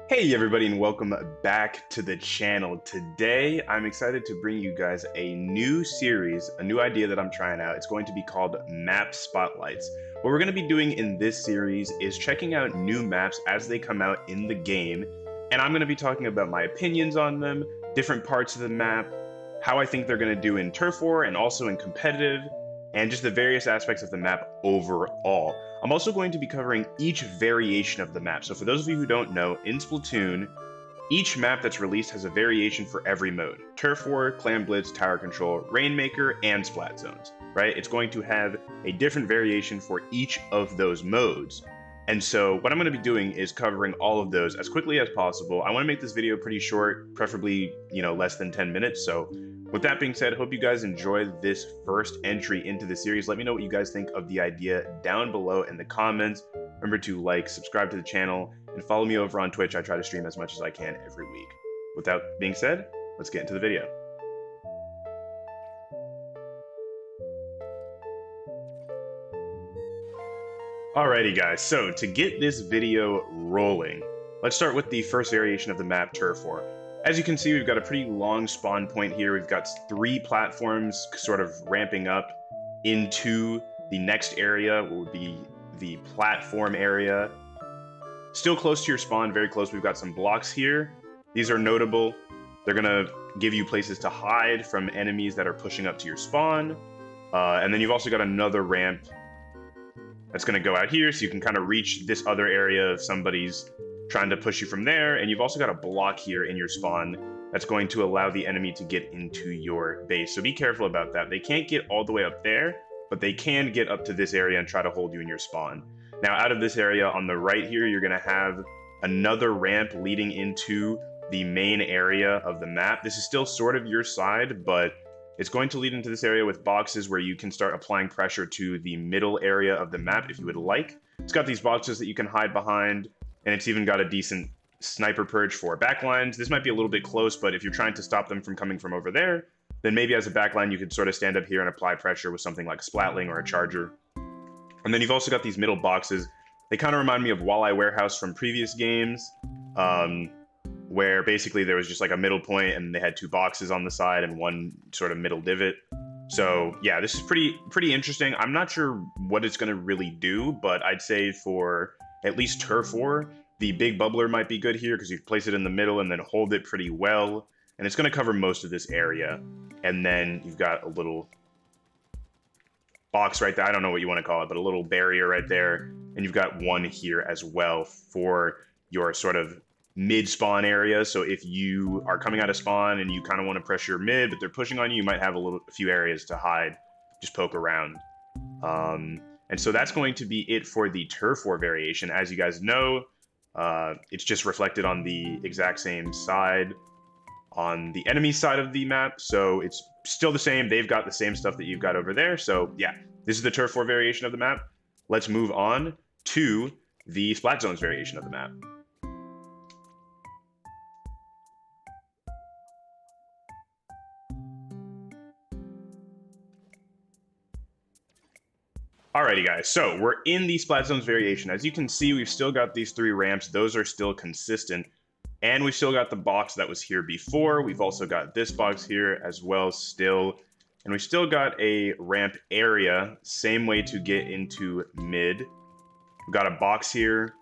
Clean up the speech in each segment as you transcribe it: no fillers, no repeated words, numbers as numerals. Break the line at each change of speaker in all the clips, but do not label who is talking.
Hey everybody, and welcome back to the channel. Today I'm excited to bring you guys a new series, a new idea that I'm trying out. It's going to be called Map Spotlights. What we're going to be doing in this series is checking out new maps as they come out in the game, and I'm going to be talking about my opinions on them, different parts of the map, how I think they're going to do in Turf War and also in competitive, and just the various aspects of the map overall. I'm also going to be covering each variation of the map. So for those of you who don't know, in Splatoon, each map that's released has a variation for every mode. Turf War, Clam Blitz, Tower Control, Rainmaker, and Splat Zones, right? It's going to have a different variation for each of those modes. And so what I'm going to be doing is covering all of those as quickly as possible. I want to make this video pretty short, preferably, less than 10 minutes. So with that being said, hope you guys enjoy this first entry into the series. Let me know what you guys think of the idea down below in the comments. Remember to like, subscribe to the channel, and follow me over on Twitch. I try to stream as much as I can every week. With that being said, let's get into the video. Alrighty guys, so to get this video rolling, let's start with the first variation of the map, Turf War. As you can see, we've got a pretty long spawn point here. We've got 3 platforms sort of ramping up into the next area, what would be the platform area. Still close to your spawn, very close. We've got some blocks here. These are notable. They're gonna give you places to hide from enemies that are pushing up to your spawn. And then you've also got another ramp that's going to go out here, so you can kind of reach this other area if somebody's trying to push you from there. And you've also got a block here in your spawn that's going to allow the enemy to get into your base. So be careful about that. They can't get all the way up there, but they can get up to this area and try to hold you in your spawn. Now, out of this area on the right here, you're going to have another ramp leading into the main area of the map. This is still sort of your side, but it's going to lead into this area with boxes where you can start applying pressure to the middle area of the map if you would like. It's got these boxes that you can hide behind, and it's even got a decent sniper perch for backlines. This might be a little bit close, but if you're trying to stop them from coming from over there, then maybe as a backline you could sort of stand up here and apply pressure with something like a Splatling or a Charger. And then you've also got these middle boxes. They kind of remind me of Walleye Warehouse from previous games. Where basically there was just like a middle point and they had 2 boxes on the side and one sort of middle divot. So yeah, this is pretty interesting. I'm not sure what it's going to really do, but I'd say for at least Turf War, the big bubbler might be good here because you place it in the middle and then hold it pretty well. And it's going to cover most of this area. And then you've got a little box right there. I don't know what you want to call it, but a little barrier right there. And you've got one here as well for your sort of mid-spawn area. So if you are coming out of spawn and you kind of want to pressure your mid, but they're pushing on you, you might have a few areas to hide, just poke around. And so that's going to be it for the Turf War variation. As you guys know, it's just reflected on the exact same side on the enemy side of the map. So it's still the same. They've got the same stuff that you've got over there. So yeah, this is the Turf War variation of the map. Let's move on to the Splat Zones variation of the map. Alrighty guys, so we're in the Splat Zones variation. As you can see, we've still got these 3 ramps. Those are still consistent. And we've still got the box that was here before. We've also got this box here as well still. And we've still got a ramp area, same way to get into mid. We've got a box here.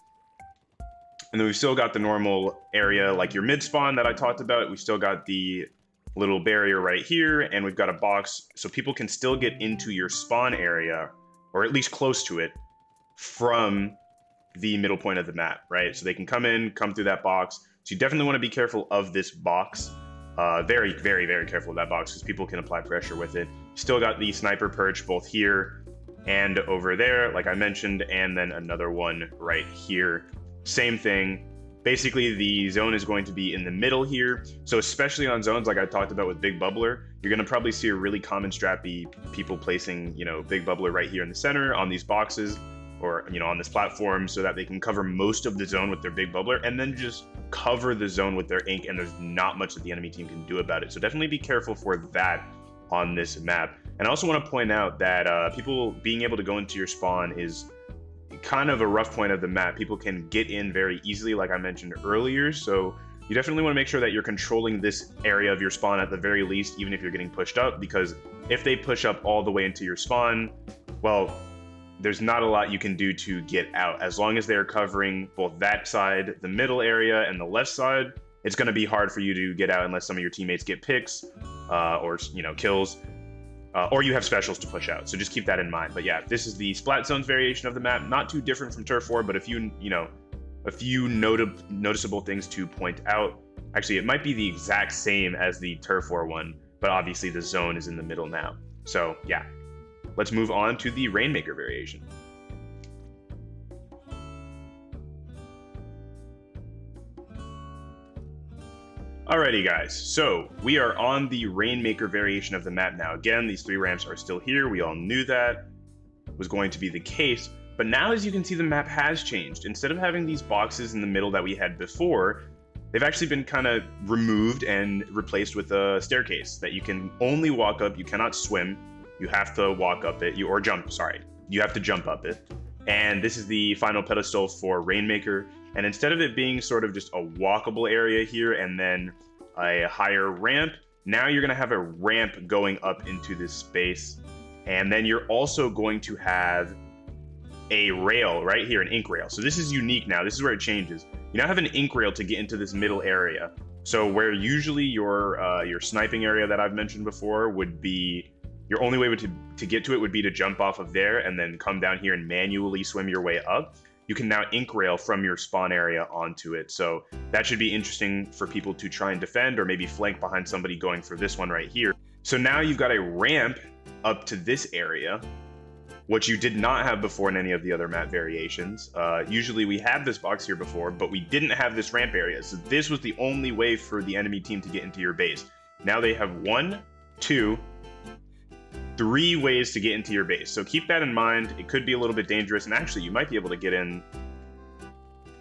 And then we've still got the normal area like your mid spawn that I talked about. We've still got the little barrier right here. And we've got a box so people can still get into your spawn area, or at least close to it, from the middle point of the map, right? So they can come in, come through that box. So you definitely want to be careful of this box. Very, very, very careful of that box because people can apply pressure with it. Still got the sniper perch both here and over there, like I mentioned, and then another one right here. Same thing. Basically, the zone is going to be in the middle here. So especially on zones like I talked about with Big Bubbler, you're going to probably see a really common strat be people placing, Big Bubbler right here in the center on these boxes or, on this platform so that they can cover most of the zone with their Big Bubbler and then just cover the zone with their ink, and there's not much that the enemy team can do about it. So definitely be careful for that on this map. And I also want to point out that people being able to go into your spawn is kind of a rough point of the map. People can get in very easily, like I mentioned earlier, so you definitely want to make sure that you're controlling this area of your spawn at the very least, even if you're getting pushed up, because if they push up all the way into your spawn, well, there's not a lot you can do to get out. As long as they're covering both that side, the middle area, and the left side, it's going to be hard for you to get out unless some of your teammates get picks or, you know, kills. Or you have specials to push out, so just keep that in mind. But yeah, this is the Splat Zones variation of the map. Not too different from Turf 4, but a few noticeable things to point out. Actually, it might be the exact same as the Turf 4 one, but obviously the zone is in the middle now. So yeah, let's move on to the Rainmaker variation. Alrighty guys, so we are on the Rainmaker variation of the map now. Again, these 3 ramps are still here. We all knew that was going to be the case, but now as you can see, the map has changed. Instead of having these boxes in the middle that we had before, they've actually been kind of removed and replaced with a staircase that you can only walk up. You cannot swim. You have to walk up it, you have to jump up it. And this is the final pedestal for Rainmaker. And instead of it being sort of just a walkable area here and then a higher ramp, now you're going to have a ramp going up into this space. And then you're also going to have a rail right here, an ink rail. So this is unique now. This is where it changes. You now have an ink rail to get into this middle area. So where usually your sniping area that I've mentioned before would be, your only way to get to it would be to jump off of there and then come down here and manually swim your way up. You can now ink rail from your spawn area onto it. So that should be interesting for people to try and defend or maybe flank behind somebody going for this one right here. So now you've got a ramp up to this area, which you did not have before in any of the other map variations. Usually we had this box here before, but we didn't have this ramp area. So this was the only way for the enemy team to get into your base. Now they have 1, 2, 3 ways to get into your base. So keep that in mind. It could be a little bit dangerous, and actually you might be able to get in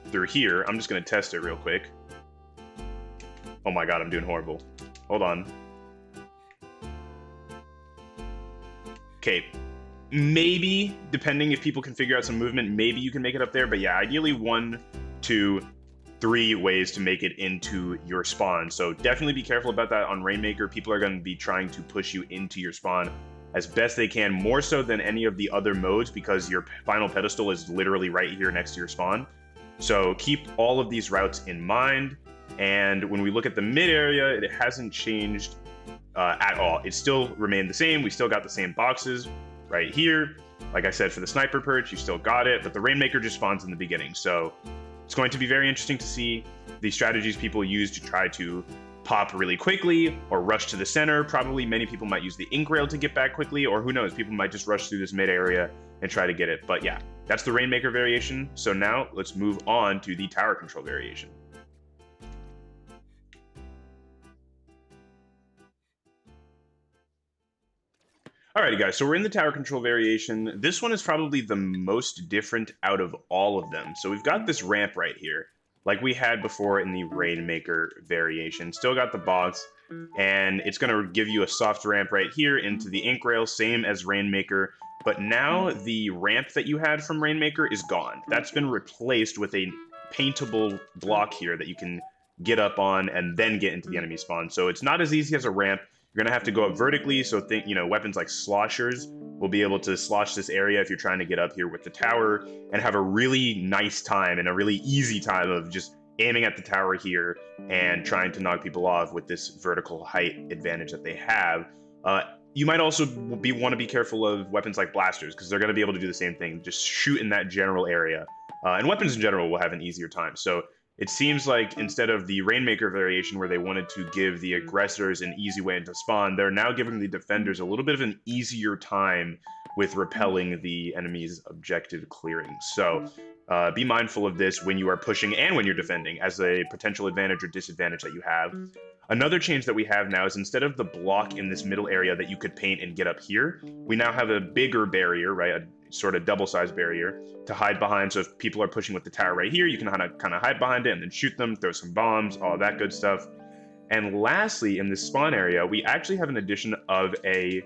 through here. I'm just going to test it real quick. Oh my god, I'm doing horrible. Hold on. Okay, maybe, depending if people can figure out some movement, maybe you can make it up there, but yeah, ideally 1, 2, 3 ways to make it into your spawn. So definitely be careful about that on Rainmaker. People are going to be trying to push you into your spawn as best they can, more so than any of the other modes, because your final pedestal is literally right here next to your spawn. So keep all of these routes in mind. And when we look at the mid area, it hasn't changed at all. It still remained the same. We still got the same boxes right here. Like I said, for the sniper perch, you still got it, but the Rainmaker just spawns in the beginning. So it's going to be very interesting to see the strategies people use to try to pop really quickly or rush to the center. Probably many people might use the ink rail to get back quickly, or who knows, people might just rush through this mid area and try to get it. But yeah, that's the Rainmaker variation. So now let's move on to the tower control variation. Alrighty guys, so we're in the tower control variation. This one is probably the most different out of all of them. So we've got this ramp right here, like we had before in the Rainmaker variation. Still got the box, and it's going to give you a soft ramp right here into the ink rail, same as Rainmaker. But now the ramp that you had from Rainmaker is gone. That's been replaced with a paintable block here that you can get up on and then get into the enemy spawn. So it's not as easy as a ramp. You're going to have to go up vertically, so think, weapons like sloshers will be able to slosh this area if you're trying to get up here with the tower and have a really nice time and a really easy time of just aiming at the tower here and trying to knock people off with this vertical height advantage that they have. You might also want to be careful of weapons like blasters, because they're going to be able to do the same thing, just shoot in that general area. And weapons in general will have an easier time. So it seems like instead of the Rainmaker variation where they wanted to give the aggressors an easy way into spawn, they're now giving the defenders a little bit of an easier time with repelling the enemy's objective clearing. So be mindful of this when you are pushing and when you're defending as a potential advantage or disadvantage that you have. Another change that we have now is instead of the block in this middle area that you could paint and get up here, we now have a bigger barrier, right? A sort of double-sized barrier to hide behind. So if people are pushing with the tower right here, you can kind of hide behind it and then shoot them, throw some bombs, all that good stuff. And lastly, in this spawn area, we actually have an addition of a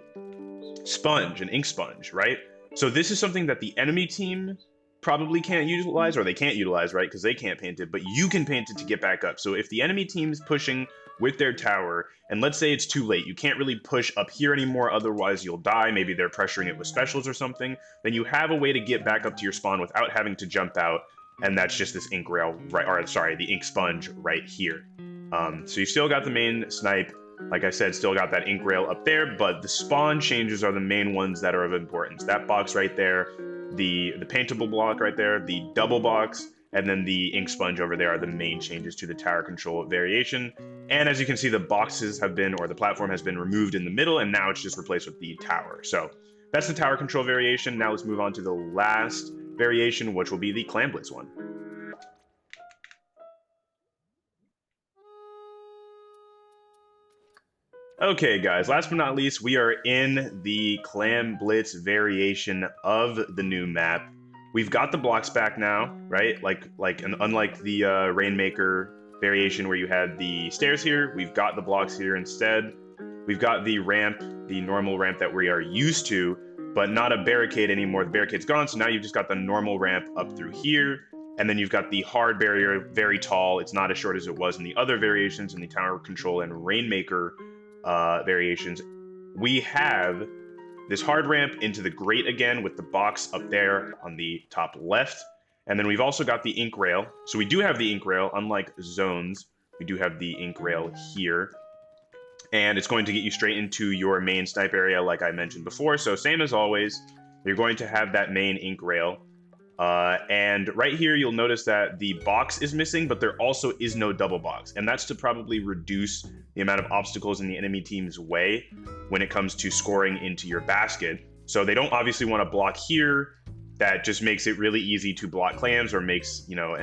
sponge, an ink sponge, right? So this is something that the enemy team probably can't utilize, or they can't utilize, right? Because they can't paint it, but you can paint it to get back up. So if the enemy team's pushing with their tower, and let's say it's too late, you can't really push up here anymore, otherwise you'll die, maybe they're pressuring it with specials or something, then you have a way to get back up to your spawn without having to jump out, and that's just this ink rail, right, or sorry, the ink sponge right here. So you still got the main snipe, like I said, still got that ink rail up there, but the spawn changes are the main ones that are of importance. That box right there, the paintable block right there, the double box, and then the ink sponge over there are the main changes to the tower control variation. And as you can see, the boxes have been, or the platform has been removed in the middle, and now it's just replaced with the tower. So that's the tower control variation. Now let's move on to the last variation, which will be the Clam Blitz one. Okay, guys, last but not least, we are in the Clam Blitz variation of the new map. We've got the blocks back now, right? Unlike the Rainmaker variation where you had the stairs here, we've got the blocks here instead. We've got the ramp, the normal ramp that we are used to, but not a barricade anymore. The barricade's gone, so now you've just got the normal ramp up through here, and then you've got the hard barrier, very tall. It's not as short as it was in the other variations, in the tower control and Rainmaker variations. We have this hard ramp into the grate again with the box up there on the top left. And then we've also got the ink rail. So we do have the ink rail, unlike zones. We do have the ink rail here. And it's going to get you straight into your main snipe area like I mentioned before. So same as always, you're going to have that main ink rail. And right here, you'll notice that the box is missing, but there also is no double box. And that's to probably reduce the amount of obstacles in the enemy team's way when it comes to scoring into your basket. So they don't obviously want to block here. That just makes it really easy to block clams, or makes, you know,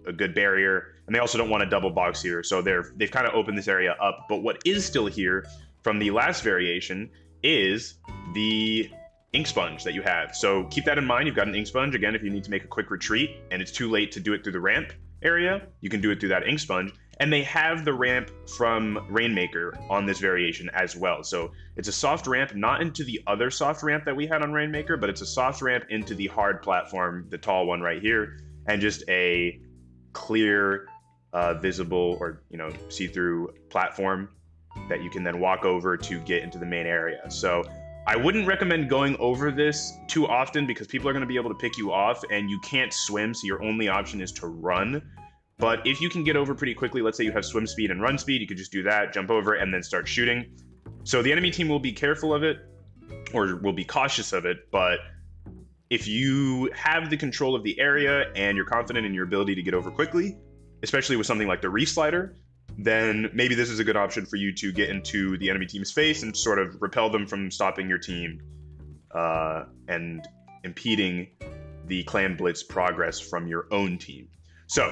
a good barrier. And they also don't want a double box here. So they've kind of opened this area up. But what is still here from the last variation is the ink sponge that you have. So keep that in mind. You've got an ink sponge. Again, if you need to make a quick retreat and it's too late to do it through the ramp area, you can do it through that ink sponge. And they have the ramp from Rainmaker on this variation as well. So it's a soft ramp, not into the other soft ramp that we had on Rainmaker, but it's a soft ramp into the hard platform, the tall one right here, and just a clear, visible, or, you know, see-through platform that you can then walk over to get into the main area. So I wouldn't recommend going over this too often because people are going to be able to pick you off, and you can't swim, so your only option is to run. But if you can get over pretty quickly, let's say you have swim speed and run speed, you could just do that, jump over, and then start shooting. So the enemy team will be careful of it, or will be cautious of it, but if you have the control of the area and you're confident in your ability to get over quickly, especially with something like the reef slider, then maybe this is a good option for you to get into the enemy team's face and sort of repel them from stopping your team and impeding the Clam Blitz progress from your own team. So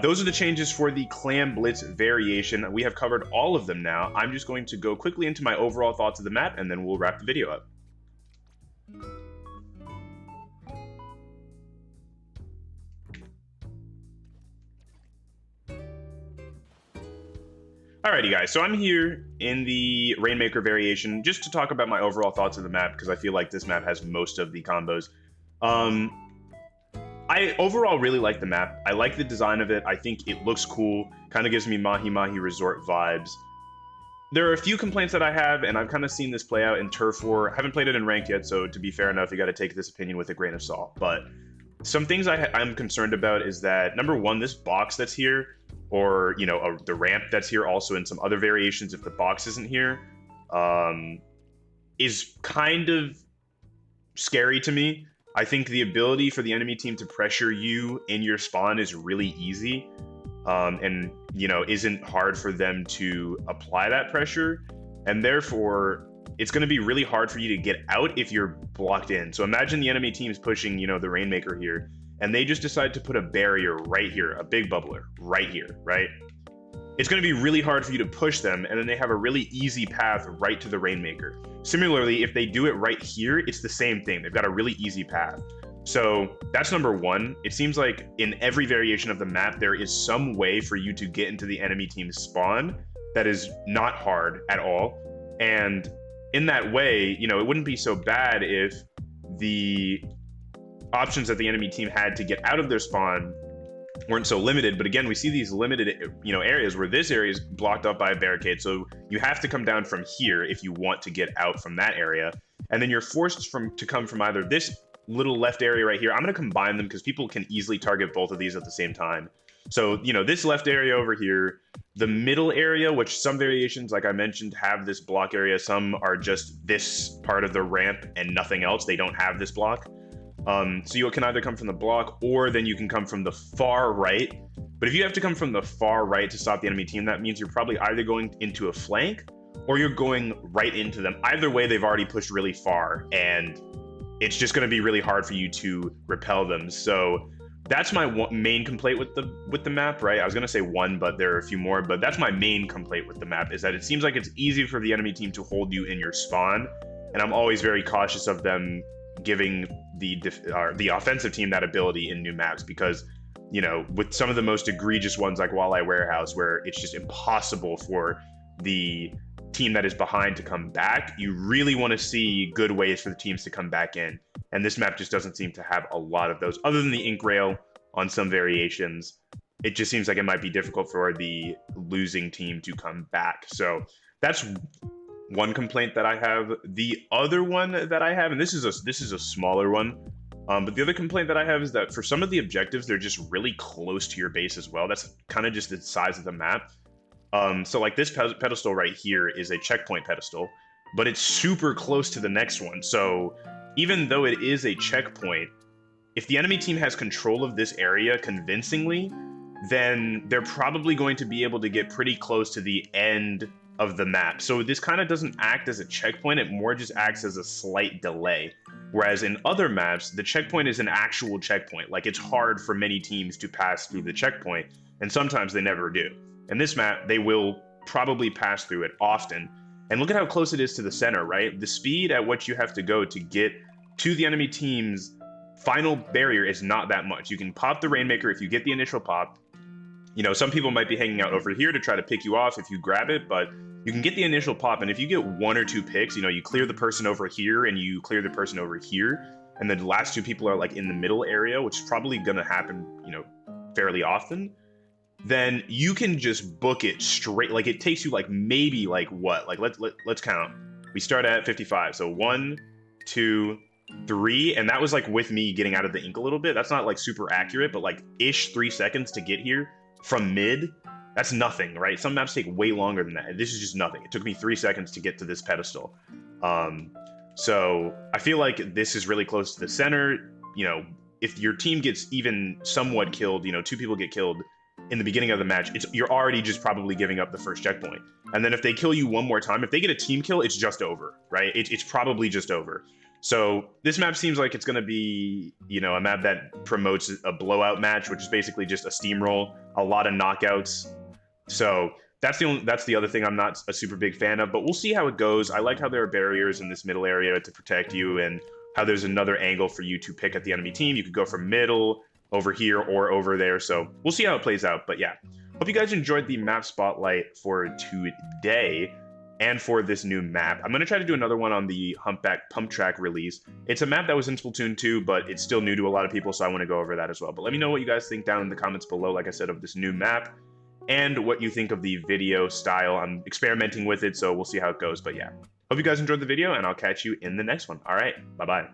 those are the changes for the Clam Blitz variation. We have covered all of them now. I'm just going to go quickly into my overall thoughts of the map, and then we'll wrap the video up. Alrighty guys, so I'm here in the Rainmaker variation just to talk about my overall thoughts of the map, because I feel like this map has most of the combos. I overall really like the map. I like the design of it. I think it looks cool. Kind of gives me Mahi Mahi Resort vibes. There are a few complaints that I have, and I've kind of seen this play out in Turf War. I haven't played it in Ranked yet, so to be fair enough, you got to take this opinion with a grain of salt. But some things I'm concerned about is that, number one, this box that's here, or, you know, the ramp that's here also in some other variations if the box isn't here, is kind of scary to me. I think the ability for the enemy team to pressure you in your spawn is really easy, and, you know, isn't hard for them to apply that pressure, and therefore it's going to be really hard for you to get out if you're blocked in. So imagine the enemy team's pushing, you know, the Rainmaker here, and they just decide to put a barrier right here, a big bubbler right here, right? It's going to be really hard for you to push them, and then they have a really easy path right to the Rainmaker. Similarly, if they do it right here, it's the same thing. They've got a really easy path. So that's number one. It seems like in every variation of the map, there is some way for you to get into the enemy team's spawn that is not hard at all. And in that way, you know, it wouldn't be so bad if the options that the enemy team had to get out of their spawn weren't so limited. But again, we see these limited, areas where this area is blocked up by a barricade. So you have to come down from here if you want to get out from that area. And then you're forced to come from either this little left area right here. I'm going to combine them because people can easily target both of these at the same time. So, this left area over here, the middle area, which some variations, like I mentioned, have this block area. Some are just this part of the ramp and nothing else. They don't have this block. So you can either come from the block, or then you can come from the far right. But if you have to come from the far right to stop the enemy team, that means you're probably either going into a flank or you're going right into them. Either way, they've already pushed really far, and it's just going to be really hard for you to repel them. So that's my main complaint with the map, right? I was going to say one, but there are a few more. But that's my main complaint with the map, is that it seems like it's easy for the enemy team to hold you in your spawn. And I'm always very cautious of them giving the offensive team that ability in new maps, because with some of the most egregious ones like Walleye Warehouse, where it's just impossible for the team that is behind to come back, you really want to see good ways for the teams to come back in, and this map just doesn't seem to have a lot of those. Other than the ink rail on some variations, it just seems like it might be difficult for the losing team to come back. So that's one complaint that I have. The other one that I have, and this is a smaller one, but the other complaint that I have is that for some of the objectives, they're just really close to your base as well. That's kind of just the size of the map. So like this pedestal right here is a checkpoint pedestal, but it's super close to the next one. So even though it is a checkpoint, if the enemy team has control of this area convincingly, then they're probably going to be able to get pretty close to the end of the map. So this kind of doesn't act as a checkpoint, it more just acts as a slight delay. Whereas in other maps, the checkpoint is an actual checkpoint. Like, it's hard for many teams to pass through the checkpoint, and sometimes they never do. In this map, they will probably pass through it often. And look at how close it is to the center, right? The speed at which you have to go to get to the enemy team's final barrier is not that much. You can pop the Rainmaker if you get the initial pop. Some people might be hanging out over here to try to pick you off if you grab it, but you can get the initial pop, and if you get one or two picks, you clear the person over here and you clear the person over here, and then the last two people are like in the middle area, which is probably gonna happen, fairly often, then you can just book it straight. Like, it takes you like maybe like what? Like, let's count. We start at 55, so 1, 2, 3, and that was like with me getting out of the ink a little bit. That's not like super accurate, but like ish 3 seconds to get here from mid. That's nothing, right? Some maps take way longer than that. This is just nothing. It took me 3 seconds to get to this pedestal. So I feel like this is really close to the center. If your team gets even somewhat killed, 2 people get killed in the beginning of the match, you're already just probably giving up the first checkpoint. And then if they kill you one more time, if they get a team kill, it's just over, right? It's probably just over. So this map seems like it's going to be, a map that promotes a blowout match, which is basically just a steamroll, a lot of knockouts. So that's the other thing I'm not a super big fan of, but we'll see how it goes. I like how there are barriers in this middle area to protect you, and how there's another angle for you to pick at the enemy team. You could go from middle, over here, or over there. So we'll see how it plays out. But yeah, hope you guys enjoyed the map spotlight for today and for this new map. I'm going to try to do another one on the Humpback Pump Track release. It's a map that was in Splatoon 2, but it's still new to a lot of people, so I want to go over that as well. But let me know what you guys think down in the comments below, like I said, of this new map, and what you think of the video style. I'm experimenting with it, so we'll see how it goes. But yeah, hope you guys enjoyed the video, and I'll catch you in the next one. All right, bye-bye.